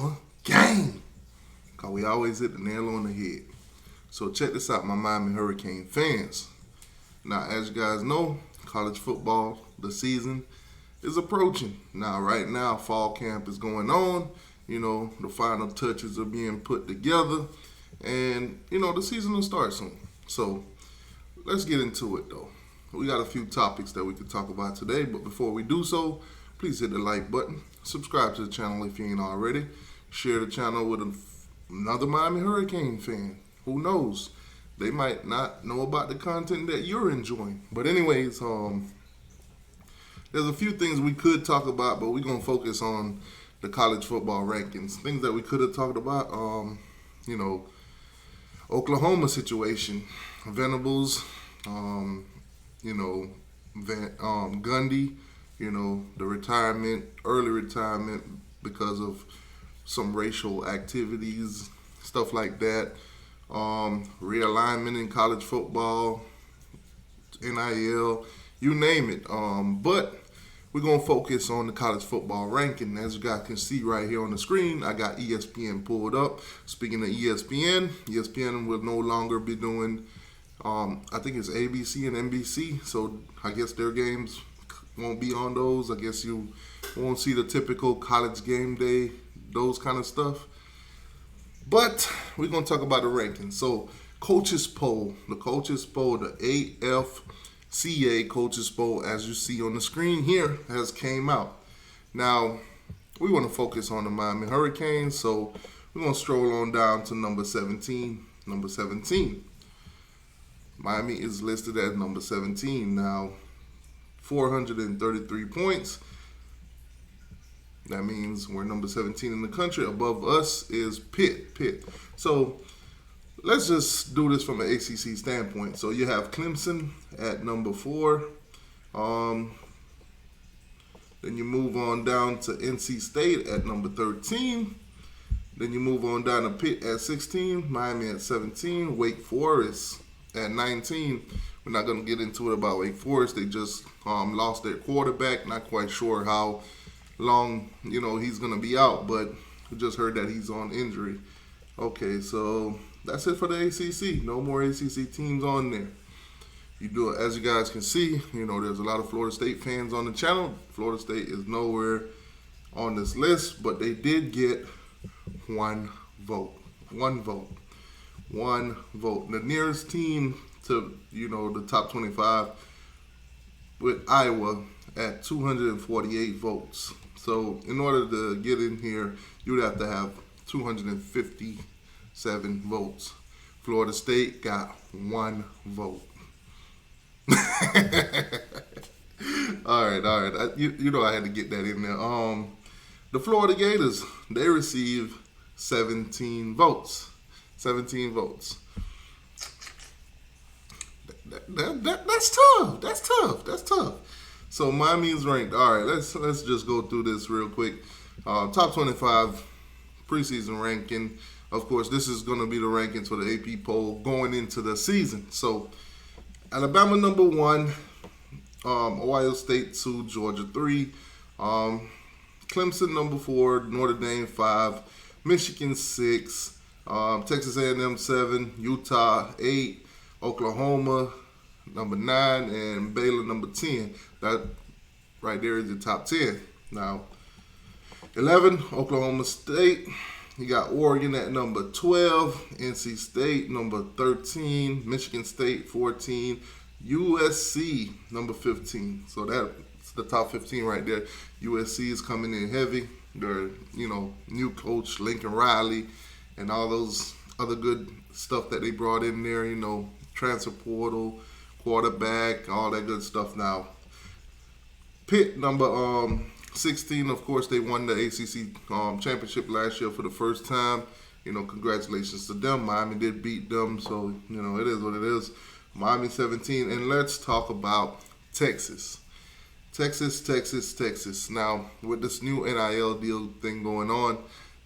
Bama gang. Because we always hit the nail on the head. So check this out, my Miami Hurricane fans. Now, as you guys know, college football, the season is approaching. Now, right now, fall camp is going on. The final touches are being put together. And, the season will start soon. So, let's get into it, though. We got a few topics that we could talk about today. But before we do so, please hit the like button. Subscribe to the channel if you ain't already. Share the channel with another Miami Hurricane fan. Who knows? They might not know about the content that you're enjoying. But anyways, there's a few things we could talk about, but we're going to focus on the college football rankings. Things that we could have talked about, Oklahoma situation, Venables, Gundy, the early retirement because of some racial activities, stuff like that. Realignment in college football, NIL, you name it. But we're going to focus on the college football ranking. As you guys can see right here on the screen, I got ESPN pulled up. Speaking of ESPN will no longer be doing, I think it's ABC and NBC. So I guess their games won't be on those. I guess you won't see the typical college game day, those kind of stuff. But we're going to talk about the rankings. So, coaches poll, the AFCA coaches poll, as you see on the screen here, has came out. Now, we want to focus on the Miami Hurricanes, so we're going to stroll on down to number 17. Number 17. Miami is listed as number 17. Now, 433 points. That means we're number 17 in the country. Above us is Pitt. So let's just do this from an ACC standpoint. So you have Clemson at number 4. Then you move on down to NC State at number 13. Then you move on down to Pitt at 16. Miami at 17. Wake Forest at 19. We're not going to get into it about Wake Forest. They just lost their quarterback. Not quite sure how long he's gonna be out, but we just heard that he's on injury. Okay, so that's it for the ACC. No more ACC teams on there. As you guys can see, there's a lot of Florida State fans on the channel. Florida State is nowhere on this list, but they did get one vote. The nearest team to the top 25 with Iowa at 248 votes. So in order to get in here, you would have to have 257 votes. Florida State got one vote. All right. I had to get that in there. The Florida Gators, they received 17 votes. 17 votes. That's tough. So Miami is ranked. All right, let's just go through this real quick. Top 25 preseason ranking. Of course, this is going to be the rankings for the AP poll going into the season. So Alabama number 1, Ohio State 2, Georgia 3, Clemson number 4, Notre Dame 5, Michigan 6, Texas A&M 7, Utah 8, Oklahoma number 9, and Baylor number 10. That right there is the top 10. Now, 11, Oklahoma State. You got Oregon at number 12, NC State number 13, Michigan State 14, USC number 15. So that's the top 15 right there. USC is coming in heavy. Their new coach Lincoln Riley and all those other good stuff that they brought in there. Transfer portal, quarterback, all that good stuff. Now, Pitt, number 16, of course, they won the ACC championship last year for the first time. Congratulations to them. Miami did beat them, so, it is what it is. Miami 17, and let's talk about Texas. Texas. Now, with this new NIL deal thing going on,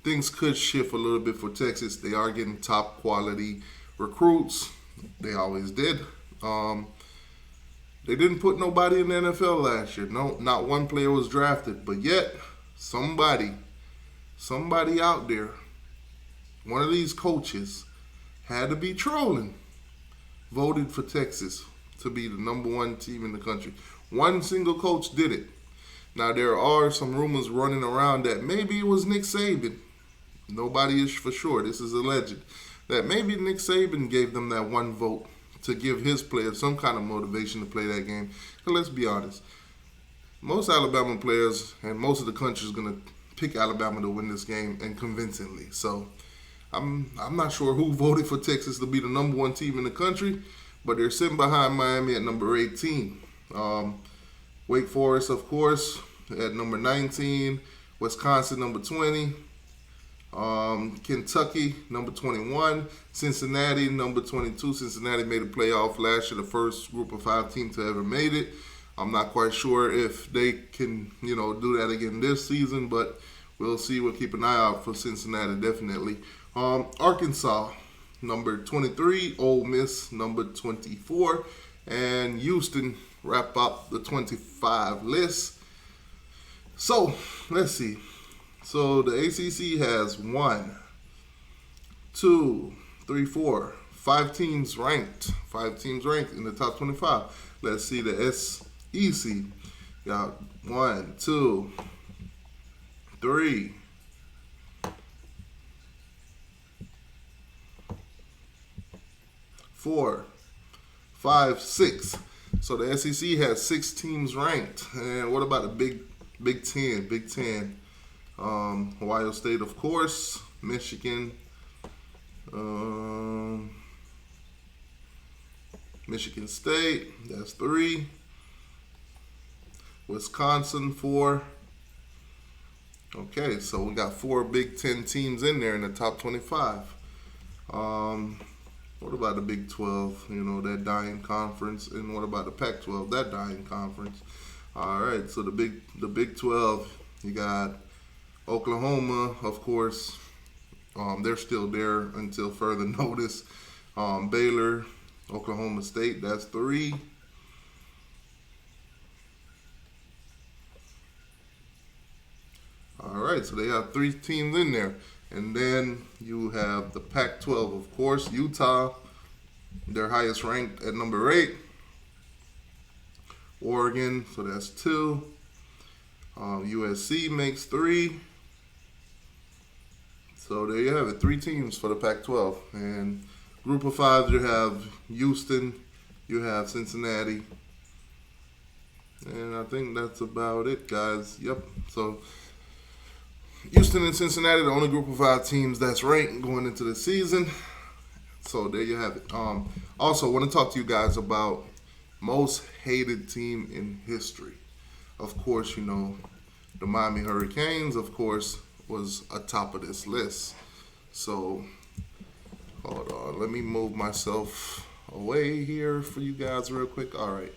things could shift a little bit for Texas. They are getting top quality recruits. They always did. They didn't put nobody in the NFL last year. No, not one player was drafted. But yet, somebody somebody out there, one of these coaches, had to be trolling, voted for Texas to be the number one team in the country. One single coach did it. Now, there are some rumors running around that maybe it was Nick Saban. Nobody is for sure. This is alleged. That maybe Nick Saban gave them that one vote to give his players some kind of motivation to play that game. And let's be honest. Most Alabama players and most of the country is going to pick Alabama to win this game, and convincingly. So I'm not sure who voted for Texas to be the number one team in the country, but they're sitting behind Miami at number 18. Wake Forest, of course, at number 19. Wisconsin, number 20. Kentucky, number 21. Cincinnati, number 22. Cincinnati made a playoff last year, the first group of 5 team to ever made it. I'm not quite sure if they can, do that again this season, but we'll see. We'll keep an eye out for Cincinnati, definitely. Arkansas, number 23. Ole Miss, number 24. And Houston wrap up the 25 list. So, let's see. So, the ACC has 1, 2, 3, 4, 5 teams ranked. 5 teams ranked in the top 25. Let's see the SEC. Got 1, 2, 3, 4, 5, 6. So the SEC has 6 teams ranked. And what about the Big Ten? Big Ten. Ohio State, of course. Michigan. Michigan State. That's 3. Wisconsin, 4. Okay, so we got 4 Big Ten teams in there in the top 25. What about the Big 12? That dying conference. And what about the Pac-12? That dying conference. All right, so the Big 12, you got Oklahoma, of course. They're still there until further notice. Baylor, Oklahoma State, that's 3. All right, so they have 3 teams in there. And then you have the Pac-12, of course. Utah, their highest ranked at number 8. Oregon, so that's 2. USC makes 3. So there you have it, 3 teams for the Pac-12. And group of 5, you have Houston, you have Cincinnati. And I think that's about it, guys. Yep, so Houston and Cincinnati, the only group of 5 teams that's ranked going into the season. So there you have it. Also, I want to talk to you guys about most hated team in history. Of course, the Miami Hurricanes, of course, was atop of this list. So, hold on. Let me move myself away here for you guys real quick. All right.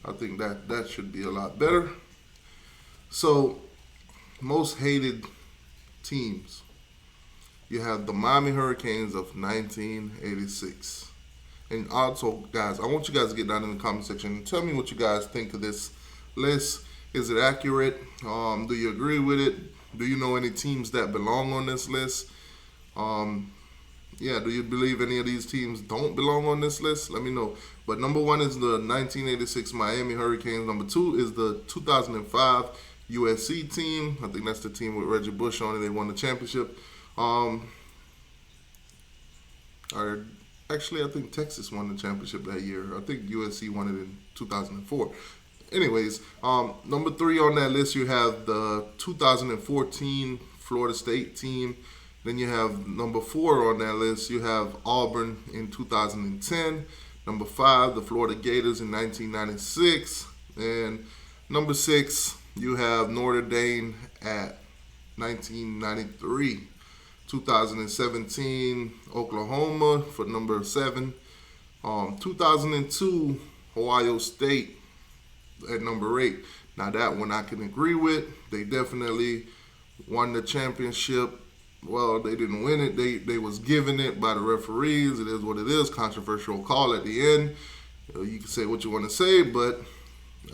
I think that should be a lot better. So, most hated teams. You have the Miami Hurricanes of 1986. And also, guys, I want you guys to get down in the comment section and tell me what you guys think of this list. Is it accurate? Do you agree with it? Do you know any teams that belong on this list? Do you believe any of these teams don't belong on this list? Let me know. But number 1 is the 1986 Miami Hurricanes. Number 2 is the 2005 USC team. I think that's the team with Reggie Bush on it. They won the championship. Actually, I think Texas won the championship that year. I think USC won it in 2004. Anyways, number 3 on that list, you have the 2014 Florida State team. Then you have number 4 on that list, you have Auburn in 2010. Number 5, the Florida Gators in 1996. And number 6, you have Notre Dame at 1993. 2017, Oklahoma for number 7. 2002, Ohio State at number 8. Now that one I can agree with. They definitely won the championship. Well, they didn't win it. They was given it by the referees. It is what it is. Controversial call at the end. You can say what you want to say, but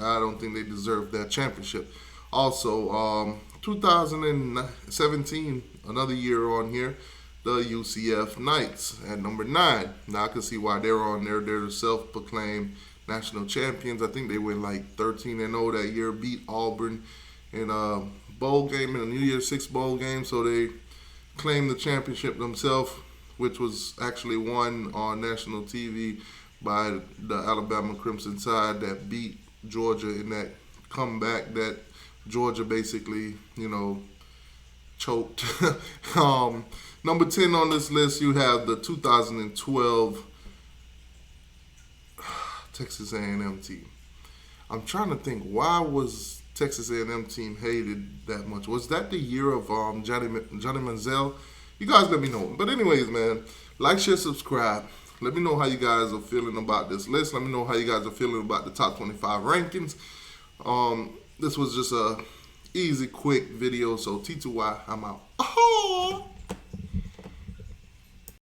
I don't think they deserve that championship. Also, 2017, another year on here, the UCF Knights at number 9. Now I can see why they're on there. They're the self-proclaimed national champions. I think they went like 13-0 that year, beat Auburn in a bowl game, in a New Year's Six bowl game. So they claimed the championship themselves, which was actually won on national TV by the Alabama Crimson Tide that beat Georgia in that comeback that Georgia basically, choked. Number 10 on this list, you have the 2012 Texas A&M team. I'm trying to think, why was Texas A&M team hated that much? Was that the year of Johnny Manziel? You guys let me know. But anyways, man, like, share, subscribe. Let me know how you guys are feeling about this list. Let me know how you guys are feeling about the top 25 rankings. This was just a easy, quick video. So T2Y, I'm out. Oh!